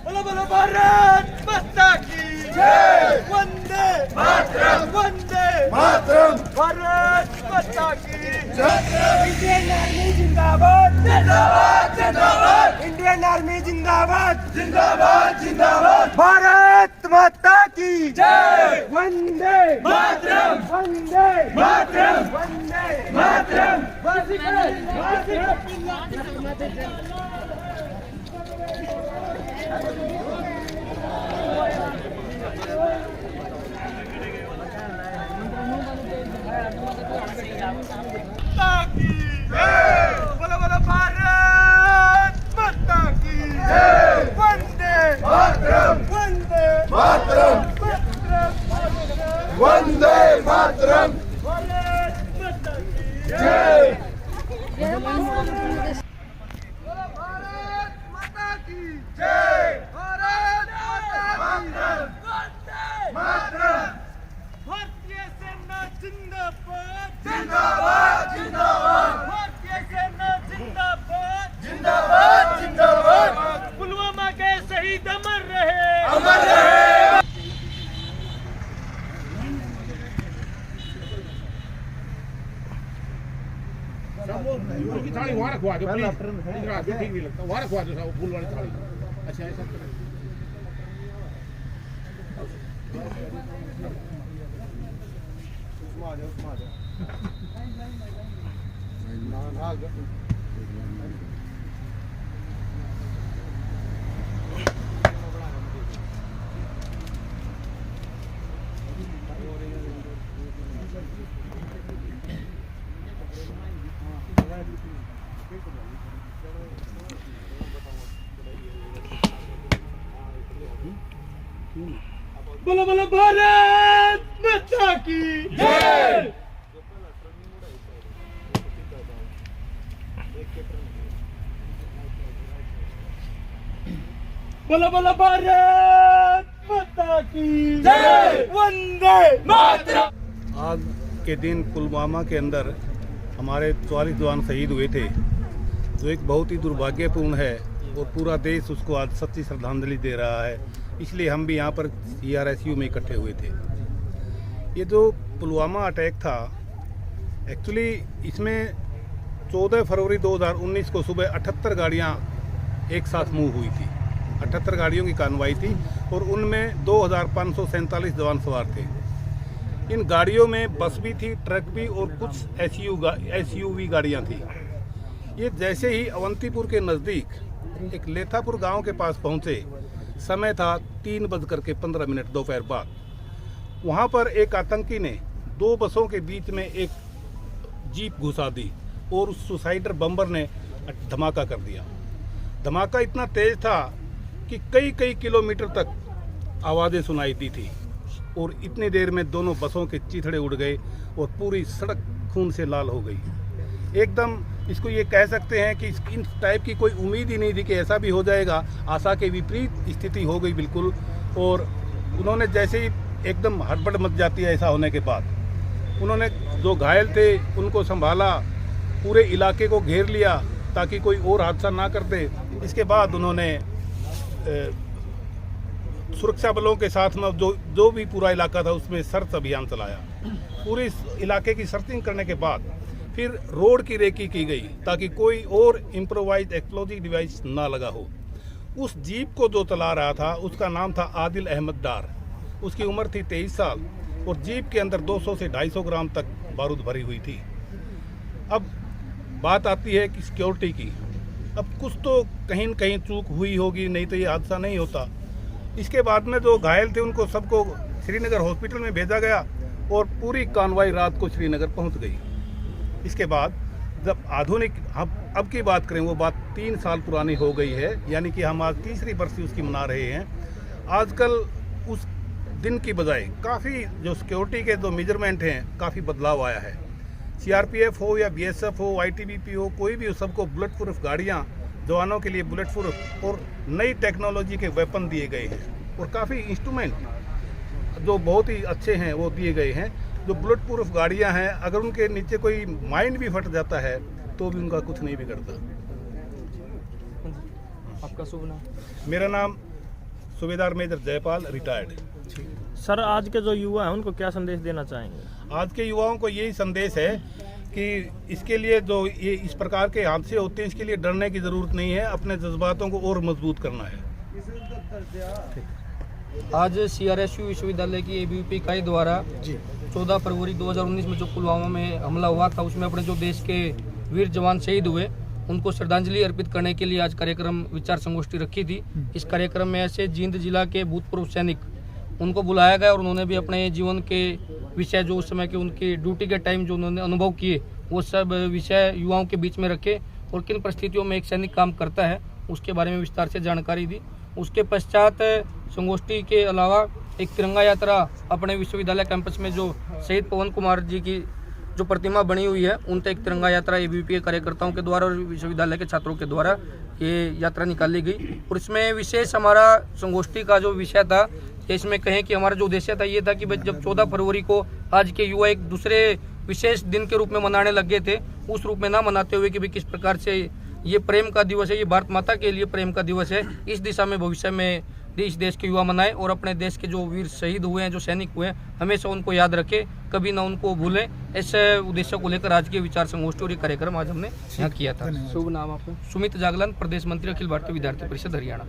बोलो बोलो भारत माता की जय। वंदे मातरम, वंदे मातरम, भारत माता की जय। इंडियन आर्मी जिंदाबाद, जिंदाबाद, जिंदाबाद। इंडियन आर्मी जिंदाबाद, जिंदाबाद, जिंदाबाद। भारत माता की जय। वंदे मातरम, वंदे मातरम, वंदे मातरम, वंदे मातरम। बोलो बोलो भारत माता की जय। वंदे मातरम, वंदे मातरम, वंदे मातरम, भारत माता की जय। बोलो भारत माता की जय। भारत माता की वंदे मातरम। भारतीय सेना जिंदाबाद, जिंदाबाद, जिंदाबाद। भारतीय सेना जिंदाबाद, जिंदाबाद, जिंदाबाद। पुलवामा के शहीद अमर रहे, अमर रहे। की थाली वहाँ रखवा दो प्लीज। इधर आके ठीक नहीं लगता, वहाँ रखवा दो साहब फूल वाली थाली। अच्छा ऐसा बोलो बोलो भारत माता की जय। बोलो बोलो भारत माता की जय। वंदे मातरम। आज के दिन पुलवामा के अंदर हमारे 44 जवान शहीद हुए थे, जो एक बहुत ही दुर्भाग्यपूर्ण है और पूरा देश उसको आज सच्ची श्रद्धांजलि दे रहा है। इसलिए हम भी यहाँ पर CRSU में इकट्ठे हुए थे। ये जो पुलवामा अटैक था, एक्चुअली इसमें 14 फरवरी 2019 को सुबह 78 गाड़ियाँ एक साथ मूव हुई थी। 78 गाड़ियों की कार्रवाई थी और उनमें 2547 जवान सवार थे। इन गाड़ियों में बस भी थी, ट्रक भी और कुछ SUV गाड़ियाँ थी। ये जैसे ही अवंतीपुर के नज़दीक एक लेथापुर गांव के पास पहुँचे, समय था 3:15 दोपहर बाद। वहाँ पर एक आतंकी ने 2 बसों के बीच में एक जीप घुसा दी और उस सुसाइडर बम्बर ने धमाका कर दिया। धमाका इतना तेज था कि कई कई किलोमीटर तक आवाज़ें सुनाई दी थी और इतनी देर में दोनों बसों के चीथड़े उड़ गए और पूरी सड़क खून से लाल हो गई। एकदम इसको ये कह सकते हैं कि इन टाइप की कोई उम्मीद ही नहीं थी कि ऐसा भी हो जाएगा। आशा के विपरीत स्थिति हो गई बिल्कुल। और उन्होंने जैसे ही एकदम हड़बड़ मच जाती है ऐसा होने के बाद, उन्होंने जो घायल थे उनको संभाला, पूरे इलाके को घेर लिया ताकि कोई और हादसा ना कर दे। इसके बाद उन्होंने सुरक्षा बलों के साथ में जो भी पूरा इलाका था उसमें सर्च अभियान चलाया। पूरे इलाके की सर्चिंग करने के बाद फिर रोड की रेकी की गई ताकि कोई और इम्प्रोवाइज एक्सप्लोजिव डिवाइस ना लगा हो। उस जीप को जो चला रहा था उसका नाम था आदिल अहमद डार। उसकी उम्र थी 23 साल और जीप के अंदर 200 से 250 ग्राम तक बारूद भरी हुई थी। अब बात आती है कि सिक्योरिटी की। अब कुछ तो कहीं न कहीं चूक हुई होगी, नहीं तो ये हादसा नहीं होता। इसके बाद में जो घायल थे उनको सबको श्रीनगर हॉस्पिटल में भेजा गया और पूरी कानवाई रात को श्रीनगर पहुंच गई। इसके बाद जब आधुनिक अब की बात करें, वो बात 3 साल पुरानी हो गई है, यानी कि हम आज तीसरी बरसी उसकी मना रहे हैं। आजकल उस दिन की बजाय काफ़ी जो सिक्योरिटी के जो मेजरमेंट हैं काफ़ी बदलाव आया है। CRPF हो या BSF हो, ITBP हो, कोई भी हो, सबको बुलेट प्रूफ गाड़ियाँ, जवानों के लिए बुलेट प्रूफ और नई टेक्नोलॉजी के वेपन दिए गए हैं और काफ़ी इंस्ट्रूमेंट जो बहुत ही अच्छे हैं वो दिए गए हैं। जो बुलेट प्रूफ गाड़ियाँ हैं, अगर उनके नीचे कोई माइन भी फट जाता है तो भी उनका कुछ नहीं बिगड़ता। आपका शुभ नाम? मेरा नाम सूबेदार मेजर जयपाल रिटायर्ड। सर, आज के जो युवा हैं उनको क्या संदेश देना चाहेंगे? आज के युवाओं को यही संदेश है कि इसके लिए जो ये इस प्रकार के हादसे होते हैं इसके लिए डरने की ज़रूरत नहीं है, अपने जज्बातों को और मजबूत करना है। आज CRSU विश्वविद्यालय की ABVP इकाई द्वारा 14 फरवरी 2019 में जो पुलवामा में हमला हुआ था उसमें अपने जो देश के वीर जवान शहीद हुए उनको श्रद्धांजलि अर्पित करने के लिए आज कार्यक्रम विचार संगोष्ठी रखी थी। इस कार्यक्रम में ऐसे जींद जिला के भूतपूर्व सैनिक उनको बुलाया गया और उन्होंने भी अपने जीवन के विषय जो उस समय के उनकी ड्यूटी के टाइम जो उन्होंने अनुभव किए वो सब विषय युवाओं के बीच में रखे और किन परिस्थितियों में एक सैनिक काम करता है उसके बारे में विस्तार से जानकारी दी। उसके पश्चात संगोष्ठी के अलावा एक तिरंगा यात्रा अपने विश्वविद्यालय कैंपस में जो शहीद पवन कुमार जी की जो प्रतिमा बनी हुई है उन तक एक तिरंगा यात्रा ABVP के कार्यकर्ताओं के द्वारा और विश्वविद्यालय के छात्रों के द्वारा ये यात्रा निकाली गई। और इसमें विशेष हमारा संगोष्ठी का जो विषय था इसमें कहें कि हमारा जो उद्देश्य था ये था कि जब 14 फरवरी को आज के युवा एक दूसरे विशेष दिन के रूप में मनाने लग गए थे उस रूप में ना मनाते हुए कि भाई किस प्रकार से ये प्रेम का दिवस है, ये भारत माता के लिए प्रेम का दिवस है, इस दिशा में भविष्य में इस देश के युवा मनाएं और अपने देश के जो वीर शहीद हुए हैं, जो सैनिक हुए हैं, हमेशा उनको याद रखें, कभी ना उनको भूलें। ऐसे उद्देश्य को लेकर आज के विचार संगोष्ठी और ये कार्यक्रम आज हमने यहाँ किया था। शुभ नाम आपका? सुमित जागलन, प्रदेश मंत्री, अखिल भारतीय विद्यार्थी परिषद हरियाणा।